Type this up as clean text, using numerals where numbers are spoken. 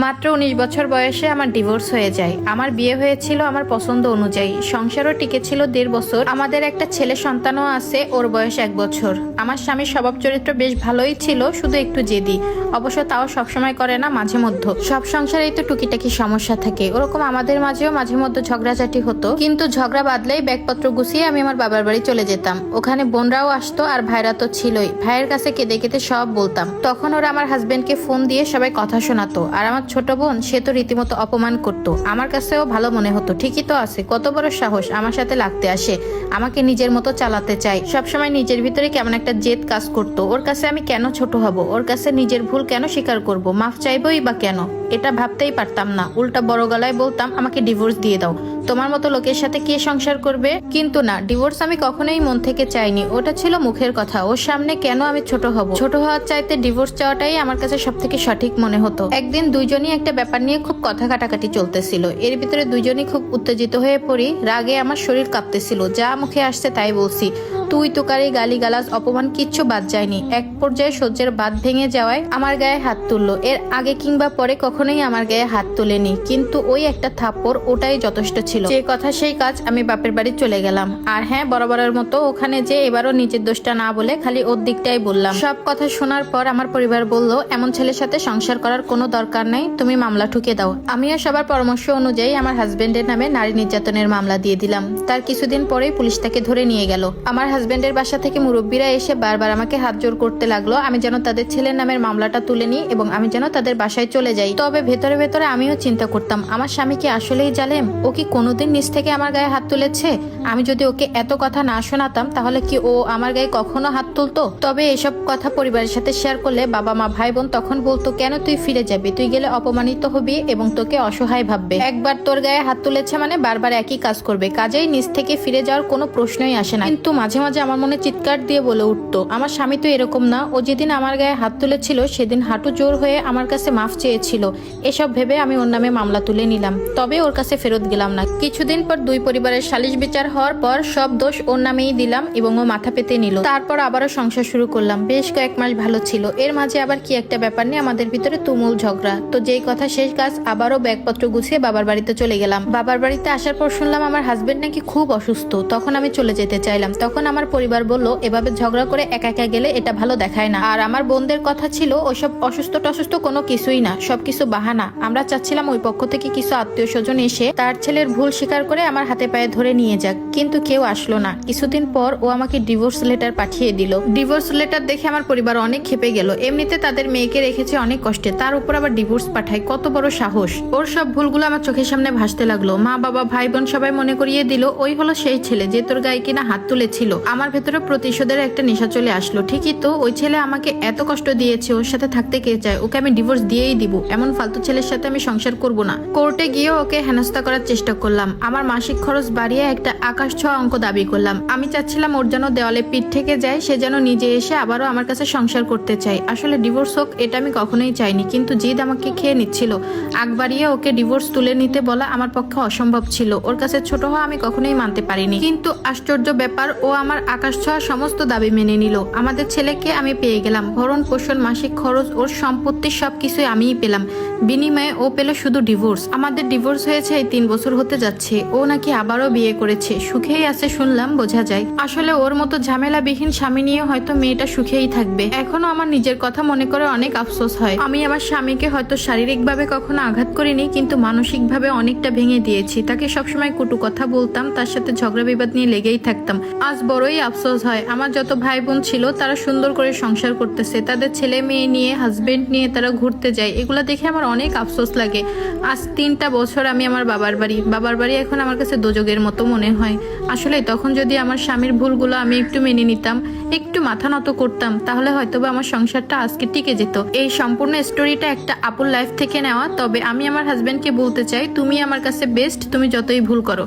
মাত্র 19 বছর বয়সে আমার ডিভোর্স হয়ে যায়। আমার বিয়ে হয়েছিল আমার পছন্দ অনুযায়ী, সংসারও টিকেছিল 1.5 বছর। আমাদের একটা ছেলে সন্তানও আছে, ওর বয়স 1 বছর। আমার স্বামীর স্বভাব চরিত্র বেশ ভালোই ছিল, শুধু একটু জেদি। অবশ্য তাও সবসময় করে না, মাঝে মধ্যে। সব সংসারেই তো টুকিটাকি সমস্যা থাকে, ওরকম আমাদের মাঝেও মাঝে মধ্যে ঝগড়াঝাটি হতো। কিন্তু ঝগড়া বাদলেই ব্যাগপত্র গুছিয়ে আমি আমার বাবার বাড়ি চলে যেতাম। ওখানে বোনরাও আসতো আর ভাইরা তো ছিলই। ভাইয়ের কাছে কেঁদে কেঁদে সব বলতাম। তখন ওরা আমার হাজবেন্ডকে ফোন দিয়ে সবাই কথা শোনাতো, আর আমার ছোট বোন সে তো রীতিমতো অপমান করতো। আমার কাছেও ভালো মনে হতো, ঠিকই তো আছে, কত বড় সাহস আমার সাথে লাগতে আসে, আমাকে নিজের মতো চালাতে চাই। সবসময় নিজের ভিতরে কেমন একটা জেদ কাজ করতো। ওর কাছে আমি কেন ছোট হব, ওর কাছে নিজের ভুল কেন স্বীকার করব, মাফ চাইবই বা কেন, এটা ভাবতেই পারতাম না। উল্টা বড় গলায় বলতাম, আমাকে ডিভোর্স দিয়ে দাও, তোমার মতো লোকের সাথে কে সংসার করবে। কিন্তু না, ডিভোর্স আমি কখনোই মন থেকে চাইনি, ওটা ছিল মুখের কথা। ওর সামনে কেন আমি ছোট হব, ছোট হওয়ার চাইতে ডিভোর্স চাওয়াটাই আমার কাছে সব থেকে সঠিক মনে হতো। একদিন দুইজনই একটা ব্যাপার নিয়ে খুব কথা কাটাকাটি চলতেছিল। এর ভিতরে দুইজনই খুব উত্তেজিত হয়ে পড়ি। রাগে আমার শরীর কাঁপতেছিল, যা মুখে আসছে তাই বলছি। তুই তোকারি, গালিগালাজ, অপমান কিচ্ছু বাদ যায়নি। এক পর্যায়ে সহ্যের বাঁধ ভেঙে যাওয়ায় আমার গায়ে হাত তুললো। এর আগে কিংবা পরে কখনোই আমার গায়ে হাত তোলেনি, কিন্তু ওই একটা থাপ্পড় ওটাই যথেষ্ট ছিল। যে কথা সেই কাজ, আমি বাপের বাড়ি চলে গেলাম। আর হ্যাঁ, বরাবরের মতো ওখানে যে এবারও নিজের দোষটা না বলে খালি ওর দিকটাই বললাম। সব কথা শোনার পর আমার পরিবার বলল, এমন ছেলের সাথে সংসার করার কোনো দরকার নাই, তুমি মামলা ঠুকে দাও। আমিও সবার পরামর্শ অনুযায়ী আমার হাজবেন্ডের নামে নারী নির্যাতনের মামলা দিয়ে দিলাম। তার কিছুদিন পরেই পুলিশ তাকে ধরে নিয়ে গেল। আমার হাজবেন্ডের বাসা থেকে মুরব্বীরা এসে বারবার আমাকে হাত জোর করতে লাগলো আমি যেন তাদের ছেলের নামের মামলাটা তুলে নিই এবং আমি যেন তাদের বাসায় চলে যাই। তবে ভেতরে ভেতরে আমিও চিন্তা করতাম, আমার স্বামী কি আসলেই জালেম? ও কি কোনোদিন নিজ থেকে আমার গায়ে হাত তুলেছে? আমি যদি ওকে এত কথা না শোনাতাম, তাহলে কি ও আমার গায়ে কখনো হাত তুলতো? তবে এসব কথা পরিবারের সাথে শেয়ার করলে বাবা মা ভাই বোন তখন বলতো, কেন তুই ফিরে যাবি, তুই গেলে অপমানিত হবি এবং তোকে অসহায় ভাববে। একবার তোর গায়ে হাত তুলেছে মানে বারবার একই কাজ করবে, কাজেই নিজ থেকে ফিরে যাওয়ার কোনো প্রশ্নই আসে না। কিন্তু মাঝে মাঝে আমার মনে চিৎকার দিয়ে বলে উঠতো, আমার স্বামী তো এরকম না, ও যেদিন আমার গায়ে হাত তুলেছিল সেদিন হাঁটু জোর হয়ে আমার কাছে মাফ চেয়েছিল। এসব ভেবে আমি ওর নামে মামলা তুলে নিলাম, তবে ওর কাছে ফেরত গেলাম না। কিছুদিন পর দুই পরিবারের সালিশ বিচার হওয়ার পর সব দোষ ওর নামেই দিলাম এবং ও মাথা পেতে নিল। তারপর আবারও সংসার শুরু করলাম। বেশ কয়েক মাস ভালো ছিল। এর মাঝে আবার কি একটা ব্যাপার নিয়ে আমাদের ভিতরে তুমুল ঝগড়া। তো যেই কথা শেষ কাজ, আবারও ব্যাগপত্র গুছিয়ে বাবার বাড়িতে চলে গেলাম। বাবার বাড়িতে আসার পর শুনলাম আমার হাজবেন্ড নাকি খুব অসুস্থ। তখন আমি চলে যেতে চাইলাম, তখন আমার পরিবার বলল, এভাবে ঝগড়া করে একা একা গেলে এটা ভালো দেখায় না। আর আমার বোনদের কথা ছিল, ওইসব অসুস্থ টসুস্থ কোনো কিছুই না, সবকিছু বাহানা। আমরা চাচ্ছিলাম ওই পক্ষ থেকে কিছু আত্মীয় স্বজন এসে তার ছেলের ভুল স্বীকার করে আমার হাতে পায়ে ধরে নিয়ে যাক, কিন্তু কেউ আসলো না। কিছুদিন পর ও আমাকে ডিভোর্স লেটার পাঠিয়ে দিল। ডিভোর্স লেটার দেখে আমার পরিবার অনেক ক্ষেপে গেল। এমনিতে তাদের মেয়েকে রেখেছে অনেক কষ্টে, তার উপর আবার ডিভোর্স পাঠায়, কত বড় সাহস। ওর সব ভুলগুলো আমার চোখের সামনে ভাসতে লাগলো। মা বাবা ভাই বোন সবাই মনে করিয়ে দিল, ওই হলো সেই ছেলে যে তোর গায়ে কিনা হাত তুলেছিল। আমার ভেতরে প্রতিশোধের একটা নেশা চলে আসলো। ঠিকই তো, ওই ছেলে আমাকে এত কষ্ট দিয়েছে, ওর সাথে থাকতে কে চায়? ওকে আমি ডিভোর্স দিয়েই দিব, এমন ফালতু ছেলের সাথে আমি সংসার করব না। কোর্টে গিয়ে ওকে হেনস্থা করার চেষ্টা করলাম। আমার মাসিক খরচ বাড়িয়ে একটা আকাশ ছোঁয়া অঙ্ক দাবি করলাম। আমি চাচ্ছিলাম ওর যেন দেওয়ালে পিঠ থেকে যায়, সে যেন নিজে এসে আবারও আমার কাছে সংসার করতে চাই। আসলে ডিভোর্স হোক এটা আমি কখনোই চাইনি, কিন্তু জিদ আমাকে খেয়ে নিচ্ছিল। আগ বাড়িয়ে ওকে ডিভোর্স তুলে নিতে বলা আমার পক্ষে অসম্ভব ছিল। ওর কাছে ছোট হওয়া আমি কখনোই মানতে পারিনি। কিন্তু আশ্চর্য ব্যাপার, ও আমার আকাশ ছোঁয়া সমস্ত দাবি মেনে নিল। আমাদের ছেলেকে আমি পেয়ে গেলাম, ভরণ পোষণ, মাসিক খরচ, ওর সম্পত্তির সবকিছুই আমিই পেলাম। বিনিময়ে ও পেল শুধু ডিভোর্স। আমাদের ডিভোর্স হয়েছে এই 3 বছর হতে যাচ্ছে। ও নাকি আবারও বিয়ে করেছে, সুখেই আছে শুনলাম, বোঝা যায়। আসলে ওর মতো ঝামেলাবিহীন স্বামী নিয়ে হয়তো মেয়েটা সুখেই থাকবে। এখনো আমার নিজের কথা মনে করে অনেক আফসোস হয়। আমি আমার স্বামীকে হয়তো শারীরিকভাবে কখনো আঘাত করিনি, কিন্তু মানসিকভাবে অনেকটা ভেঙে দিয়েছি। তাকে সবসময় কটু কথা বলতাম, তার সাথে ঝগড়া বিবাদ নিয়ে লেগেই থাকতাম। আজ বড়ই আফসোস হয়, আমার যত ভাই বোন ছিল তারা সুন্দর করে সংসার করতেছে, তাদের ছেলে মেয়ে নিয়ে, হাজবেন্ড নিয়ে তারা ঘুরতে যায়। এগুলা দেখে আমার অনেক আফসোস লাগে। আজ 3টা বছর আমি আমার বাবার বাড়ি এখন আমার কাছে দোজগের মতো মনে হয়। আসলে তখন যদি আমার স্বামীর ভুলগুলো আমি একটু মেনে নিতাম, একটু মাথা নত করতাম, তাহলে হয়তোবা আমার সংসারটা আজকে টিকে যেত। এই সম্পূর্ণ স্টোরিটা একটা আপুর লাইফ থেকে নেওয়া। তবে আমি আমার হাজবেন্ডকে বলতে চাই, তুমি আমার কাছে বেস্ট, তুমি যতই ভুল করো।